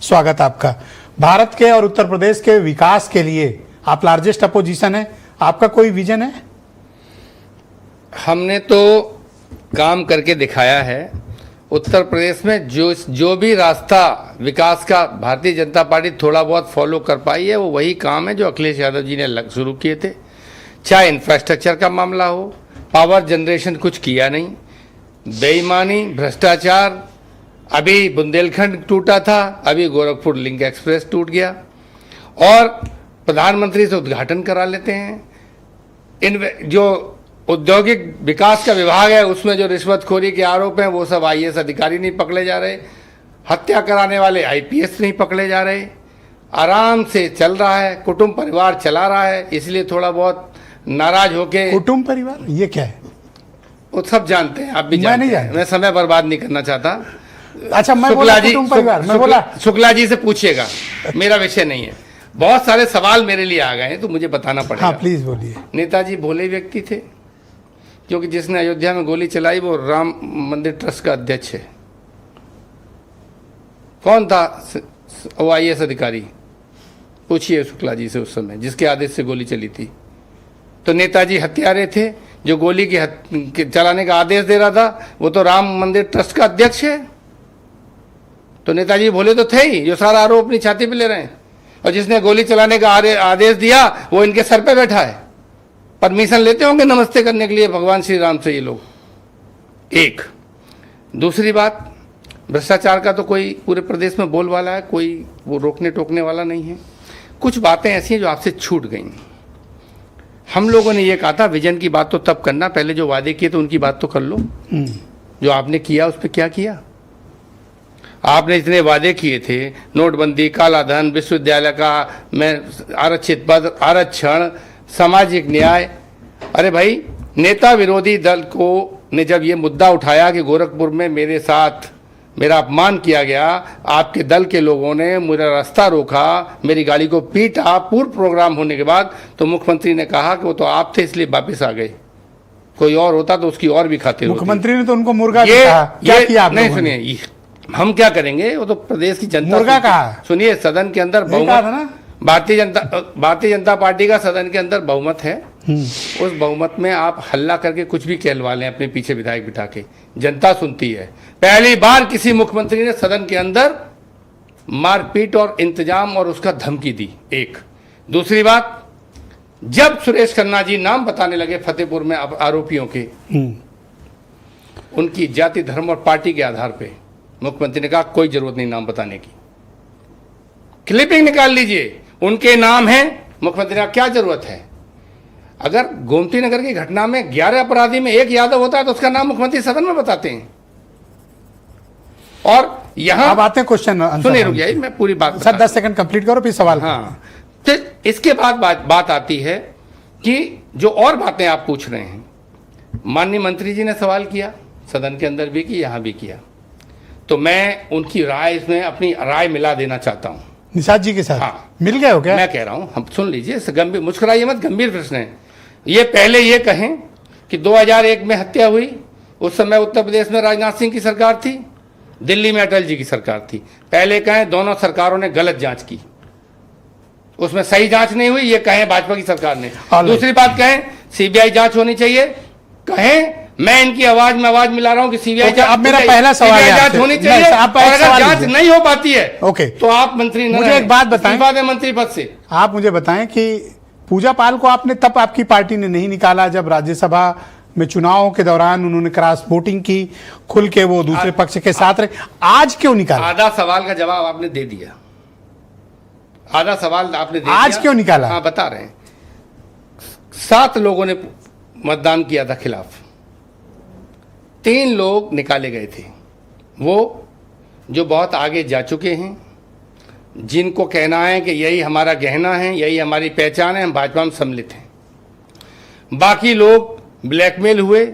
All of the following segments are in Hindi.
स्वागत आपका। भारत के और उत्तर प्रदेश के विकास के लिए आप लार्जेस्ट अपोजिशन है, आपका कोई विजन है? हमने तो काम करके दिखाया है। उत्तर प्रदेश में जो भी रास्ता विकास का भारतीय जनता पार्टी थोड़ा बहुत फॉलो कर पाई है, वो वही काम है जो अखिलेश यादव जी ने शुरू किए थे। चाहे इंफ्रास्ट्रक्चर का मामला हो, पावर जनरेशन कुछ किया नहीं, बेईमानी, भ्रष्टाचार, अभी बुंदेलखंड टूटा था, अभी गोरखपुर लिंक एक्सप्रेस टूट गया, और प्रधानमंत्री से उद्घाटन करा लेते हैं। इन जो औद्योगिक विकास का विभाग है उसमें जो रिश्वतखोरी के आरोप हैं वो सब आईएएस अधिकारी नहीं पकड़े जा रहे, हत्या कराने वाले आईपीएस नहीं पकड़े जा रहे, आराम से चल रहा है, कुटुंब परिवार चला रहा है। इसलिए थोड़ा बहुत नाराज होके। कुटुंब परिवार ये क्या है? वो सब जानते हैं, आप भी जानते हैं। मैं समय बर्बाद नहीं करना चाहता। अच्छा, मैं बोला कुटुंब परिवार, मैं बोला शुक्ला जी से पूछिएगा, मेरा विषय नहीं है। बहुत सारे सवाल मेरे लिए आ गए हैं तो मुझे बताना पड़ेगा। हाँ प्लीज बोलिए। नेताजी भोले व्यक्ति थे, क्योंकि जिसने अयोध्या में गोली चलाई वो राम मंदिर ट्रस्ट का अध्यक्ष है। कौन था वो आईएएस अधिकारी? पूछिए शुक्ला जी से, उस समय जिसके आदेश से गोली चली थी। तो नेताजी हत्यारे थे, जो गोली के चलाने का आदेश दे रहा था वो तो राम मंदिर ट्रस्ट का अध्यक्ष है। तो नेताजी भोले तो थे ही, जो सारा आरोप अपनी छाती पे ले रहे हैं। और जिसने गोली चलाने का आदेश दिया वो इनके सर पे बैठा है। परमिशन लेते होंगे नमस्ते करने के लिए भगवान श्री राम से ये लोग। एक दूसरी बात, भ्रष्टाचार का तो कोई पूरे प्रदेश में बोलबाला है, कोई वो रोकने टोकने वाला नहीं है। कुछ बातें ऐसी हैं जो आपसे छूट गई। हम लोगों ने ये कहा था विजन की बात तो तब करना, पहले जो वादे किए तो उनकी बात तो कर लो। जो आपने किया उस पर क्या किया? आपने जितने वादे किए थे, नोटबंदी, काला धन, विश्वविद्यालय का में आरक्षित पद, आरक्षण, सामाजिक न्याय, अरे भाई नेता विरोधी दल को ने जब ये मुद्दा उठाया कि गोरखपुर में मेरे साथ मेरा अपमान किया गया, आपके दल के लोगों ने मेरा रास्ता रोका, मेरी गाड़ी को पीटा पूर्व प्रोग्राम होने के बाद, तो मुख्यमंत्री ने कहा कि वो तो आप थे इसलिए वापस आ गए, कोई और होता तो उसकी और भी खातिर होती। मुख्यमंत्री ने तो उनको मुर्गा कहा। क्या किया आप? नहीं सुनिए, हम क्या करेंगे, वो तो प्रदेश की जनता मुर्गा कहा। सुनिए, सदन के अंदर बहुमत, भारतीय जनता पार्टी का सदन के अंदर बहुमत है। उस बहुमत में आप हल्ला करके कुछ भी कहलवा लें अपने पीछे विधायक बिठा के, जनता सुनती है। पहली बार किसी मुख्यमंत्री ने सदन के अंदर मारपीट और इंतजाम और उसका धमकी दी। एक दूसरी बात, जब सुरेश खन्ना जी नाम बताने लगे फतेहपुर में आरोपियों के, उनकी जाति, धर्म और पार्टी के आधार पे, मुख्यमंत्री ने कहा कोई जरूरत नहीं नाम बताने की, क्लिपिंग निकाल लीजिए, उनके नाम हैं। मुख्यमंत्री ने क्या जरूरत है? अगर गोमती नगर की घटना में 11 अपराधी में एक यादव होता है तो उसका नाम मुख्यमंत्री सदन में बताते हैं। और यहां अब आते हैं क्वेश्चन। सुनिए, रुक जाइए, मैं पूरी बात सर 10 सेकंड कंप्लीट करो फिर सवाल। हाँ, फिर इसके बाद बात आती है कि जो और बातें आप पूछ रहे हैं, माननीय मंत्री जी ने सवाल किया, सदन के अंदर भी किया, यहां भी किया, तो मैं उनकी राय, इसमें अपनी राय मिला देना चाहता हूं निषाद जी के साथ। हाँ, मिल गए हो क्या? मैं कह रहा हूं, हम सुन लीजिए, गंभीर, मुस्कुराइए मत, गंभीर प्रश्न है ये। पहले ये कहें कि 2001 में हत्या हुई, उस समय उत्तर प्रदेश में राजनाथ सिंह की सरकार थी, दिल्ली में अटल जी की सरकार थी। पहले कहें दोनों सरकारों ने गलत जांच की, उसमें सही जांच नहीं हुई, ये कहें भाजपा की सरकार ने। दूसरी बात कहें सीबीआई जांच होनी चाहिए, कहें मैं इनकी आवाज में आवाज मिला रहा हूं कि सीबीआई जांच। अब मेरा पहला सवाल है, जांच होनी चाहिए, और अगर जांच नहीं हो पाती है ओके तो आप मंत्री मुझे एक बात बताएं, मंत्री पद से आप मुझे बताएं कि पूजा पाल को आपने तब आपकी पार्टी ने नहीं निकाला जब राज्यसभा में चुनावों के दौरान उन्होंने क्रॉस वोटिंग की, खुल के वो दूसरे पक्ष के साथ रहे, आज क्यों निकाला? आधा सवाल का जवाब आपने दे दिया, आधा सवाल आपने दे आज दिया। क्यों निकाला? हाँ, बता रहे हैं। 7 लोगों ने मतदान किया था खिलाफ, 3 लोग निकाले गए थे, वो जो बहुत आगे जा चुके हैं, जिनको कहना है कि यही हमारा गहना है, यही हमारी पहचान है, हम भाजपा में सम्मिलित हैं। बाकी लोग ब्लैकमेल हुए,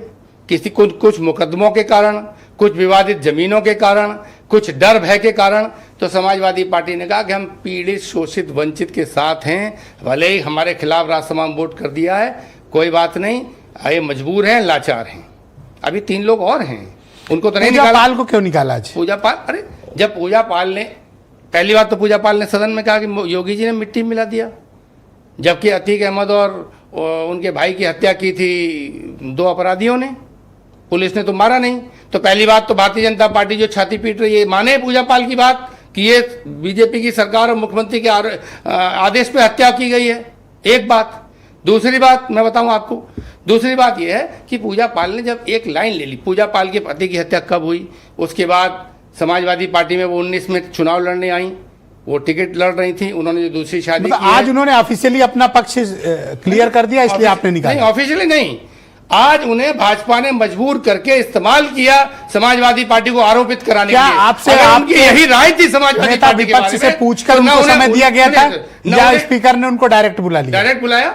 किसी कुछ मुकदमों के कारण, कुछ विवादित जमीनों के कारण, कुछ डर भय के कारण। तो समाजवादी पार्टी ने कहा कि हम पीड़ित, शोषित, वंचित के साथ हैं, भले ही हमारे खिलाफ राजसभा में वोट कर दिया है, कोई बात नहीं, ये मजबूर हैं, लाचार हैं। अभी 3 लोग और हैं, उनको तो नहीं निकाला। पूजा पाल को क्यों निकाला आज? पूजा पाल, अरे जब पूजा पाल ने पहली बात तो पूजा पाल ने सदन में कहा कि योगी जी ने मिट्टी मिला दिया, जबकि अतीक अहमद और उनके भाई की हत्या की थी 2 अपराधियों ने, पुलिस ने तो मारा नहीं। तो पहली बात तो भारतीय जनता पार्टी जो छाती पीट रही है, माने पूजा पाल की बात कि ये बीजेपी की सरकार और मुख्यमंत्री के आदेश पे हत्या की गई है, एक बात। दूसरी बात मैं बताऊं आपको, दूसरी बात यह है कि पूजा पाल ने जब एक लाइन ले ली, पूजा पाल के पति की हत्या कब हुई, उसके बाद समाजवादी पार्टी में वो 19 में चुनाव लड़ने आई, वो टिकट लड़ रही थी, उन्होंने जो दूसरी शादी मतलब की आज है, उन्होंने ऑफिशियली अपना पक्ष क्लियर कर दिया, इसलिए आपने निकाला? नहीं, ऑफिशियली नहीं, आज उन्हें भाजपा ने मजबूर करके इस्तेमाल किया समाजवादी पार्टी को आरोपित कराने क्या के लिए। आपसे अगर आपके उनकी यही राय थी समाजवादी नेता पार्टी के विपक्ष बारे से में, पूछकर तो ना उनको उन्हें- समय दिया गया था ना या उन्हें- स्पीकर ने उनको डायरेक्ट बुला लिया? डायरेक्ट बुलाया?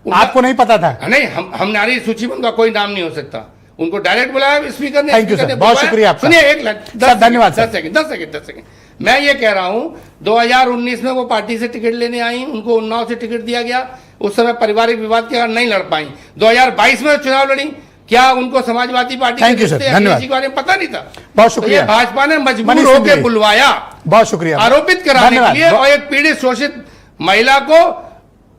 आपको नहीं पता था? नहीं, हम नारी सूचीबद्ध का कोई नाम नहीं हो सकता, उनको डायरेक्ट बुलाया स्पीकर ने। थैंक यू स्पीकर सर, ने बहुत बुलवाया। शुक्रिया आपका। सुनिए एक लाइन, सर, धन्यवाद सर। 10 सेकंड। मैं ये कह रहा हूं 2019 में वो पार्टी से टिकट लेने आई, उनको उन्नाव से टिकट दिया गया, उस समय पारिवारिक विवाद के कारण नहीं लड़ पाई। 2022 में चुनाव लड़ी, क्या उनको Samajwadi party thank you sir, धन्यवाद। के बारे में पता नहीं था? बहुत शुक्रिया। तो ये भाजपा ने मजबूर मनीष होकर तिवारी। बुलवाया, बहुत शुक्रिया, आरोपित कराने के धन्यवाद। लिए, और एक पीड़ित शोषित महिला को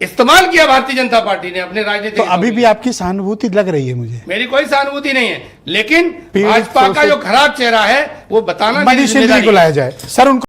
इस्तेमाल किया भारतीय जनता पार्टी ने अपने राजनीतिक। तो अभी भी आपकी सहानुभूति लग रही है मुझे? मेरी कोई सहानुभूति नहीं है, लेकिन पीड़ित भाजपा का शोषित- जो खराब चेहरा है वो बताना मेरी मनीष तिवारी जिम्मेदारी को है। लाया जाए सर, उनको